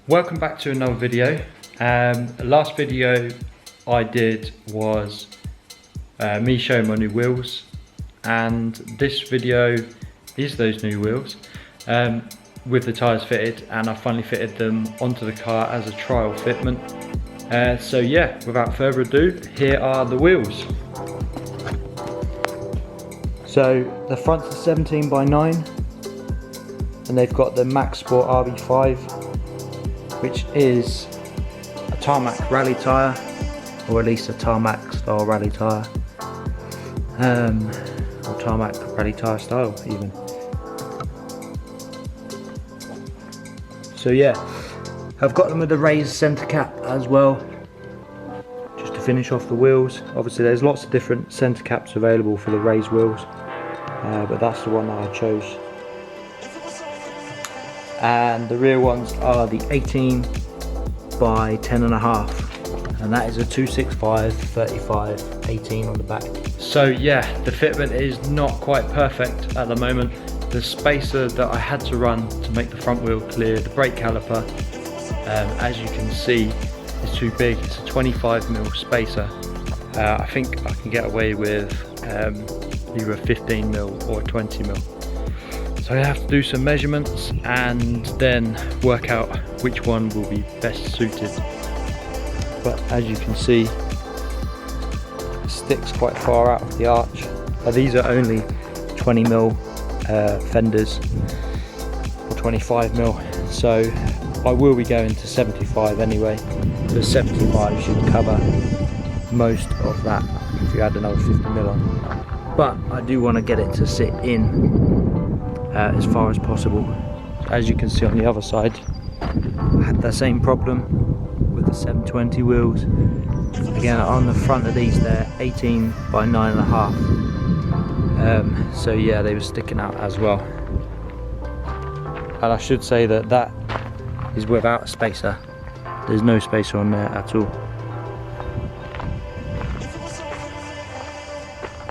Welcome back to another video. Last video I did was me showing my new wheels, and this video is those new wheels with the tyres fitted, and I finally fitted them onto the car as a trial fitment. So yeah, without further ado, here are the wheels. So the front's a 17 by 9 and they've got the Max Sport RB5, which is a tarmac rally tyre, or at least a tarmac style rally tyre, or tarmac rally tyre style even. So yeah, I've got them with the raised centre cap as well, just to finish off the wheels. Obviously there's lots of different centre caps available for the raised wheels, but that's the one that I chose. And the rear ones are the 18 by 10.5, and that is a 265 35 18 on the back. So yeah, the fitment is not quite perfect at the moment. The spacer that I had to run to make the front wheel clear, the brake caliper, as you can see, is too big. It's a 25mm spacer. I think I can get away with either a 15mm or a 20mm. So I have to do some measurements and then work out which one will be best suited. But as you can see, it sticks quite far out of the arch. These are only 20mm fenders, or 25mm, so I will be going to 75 anyway. The 75 should cover most of that if you add another 50mm on. But I do want to get it to sit in as far as possible. As you can see on the other side, I had the same problem with the 720 wheels. Again, on the front of these, they're 18 by 9.5. So yeah, they were sticking out as well. And I should say that that is without a spacer. There's no spacer on there at all.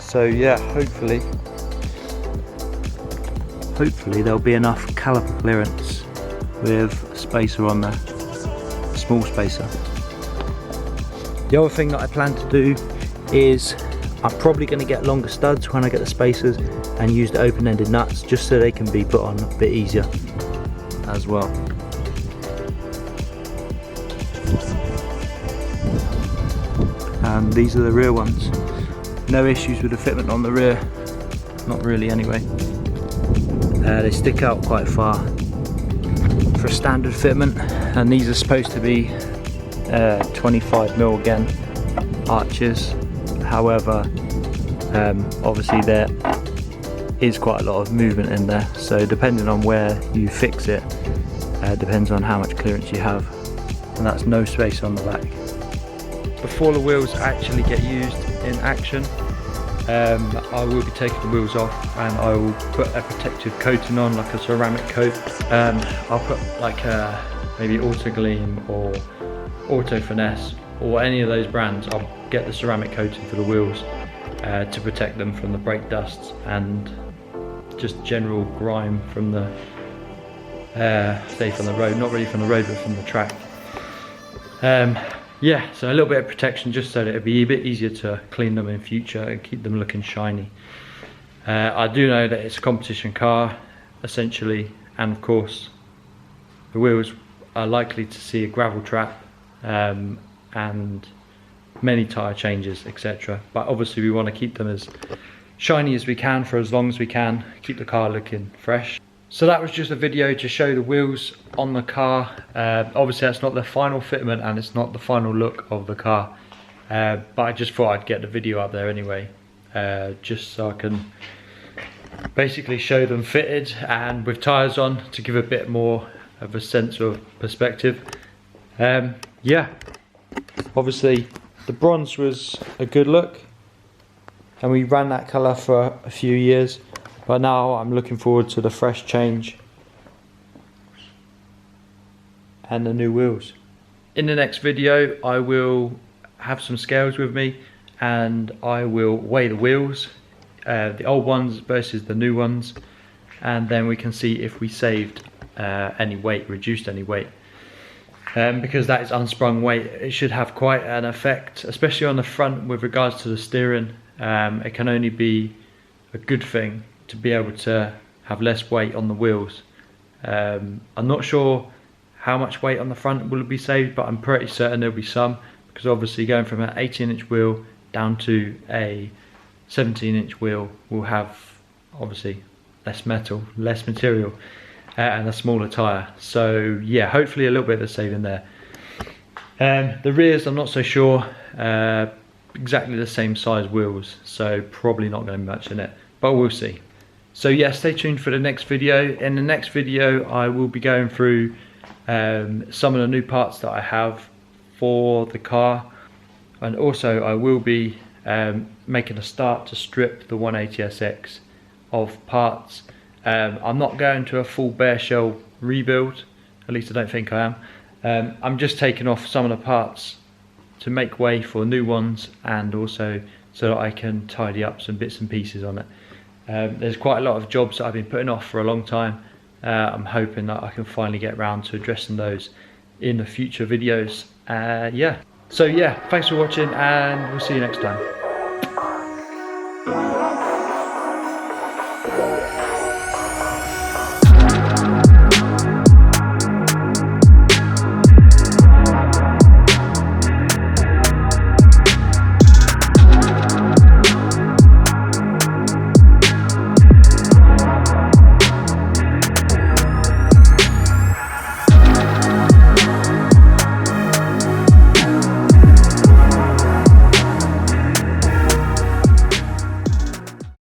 So yeah, hopefully there'll be enough caliper clearance with a spacer on there, a small spacer. The other thing that I plan to do is I'm probably going to get longer studs when I get the spacers and use the open-ended nuts, just so they can be put on a bit easier as well. And these are the rear ones. No issues with the fitment on the rear, not really anyway. They stick out quite far for a standard fitment, and these are supposed to be 25mm again arches. However, obviously there is quite a lot of movement in there, so depending on where you fix it, depends on how much clearance you have, and that's no space on the back. Before the wheels actually get used in action, I will be taking the wheels off and I will put a protective coating on, like a ceramic coat. I'll put like maybe Auto Gleam or Auto Finesse or any of those brands. I'll get the ceramic coating for the wheels to protect them from the brake dust and just general grime from the say from the road, not really from the road but from the track. Yeah, so a little bit of protection just so that it'll be a bit easier to clean them in future and keep them looking shiny. I do know that it's a competition car essentially, and of course the wheels are likely to see a gravel trap and many tyre changes, etc. But obviously we want to keep them as shiny as we can for as long as we can, keep the car looking fresh. So that was just a video to show the wheels on the car. Obviously that's not the final fitment and it's not the final look of the car, but I just thought I'd get the video up there anyway, just so I can basically show them fitted and with tyres on to give a bit more of a sense of perspective. Yeah, obviously the bronze was a good look and we ran that colour for a few years. But now I'm looking forward to the fresh change and the new wheels. In the next video I will have some scales with me and I will weigh the wheels, the old ones versus the new ones, and then we can see if we saved any weight, reduced any weight. because that is unsprung weight. It should have quite an effect, especially on the front with regards to the steering. It can only be a good thing to be able to have less weight on the wheels. I'm not sure how much weight on the front will be saved, but I'm pretty certain there'll be some, because obviously going from an 18-inch wheel down to a 17-inch wheel will have obviously less metal, less material, and a smaller tyre. So yeah, hopefully a little bit of a saving there. The rears, I'm not so sure. Exactly the same size wheels, so probably not going to be much in it, but we'll see. So yeah, stay tuned for the next video. In the next video I will be going through some of the new parts that I have for the car, and also I will be making a start to strip the 180SX of parts. I'm not going to a full bare shell rebuild, at least I don't think I am. I'm just taking off some of the parts to make way for new ones, and also so that I can tidy up some bits and pieces on it. There's quite a lot of jobs that I've been putting off for a long time. I'm hoping that I can finally get around to addressing those in the future videos. Yeah, so yeah, thanks for watching, and we'll see you next time.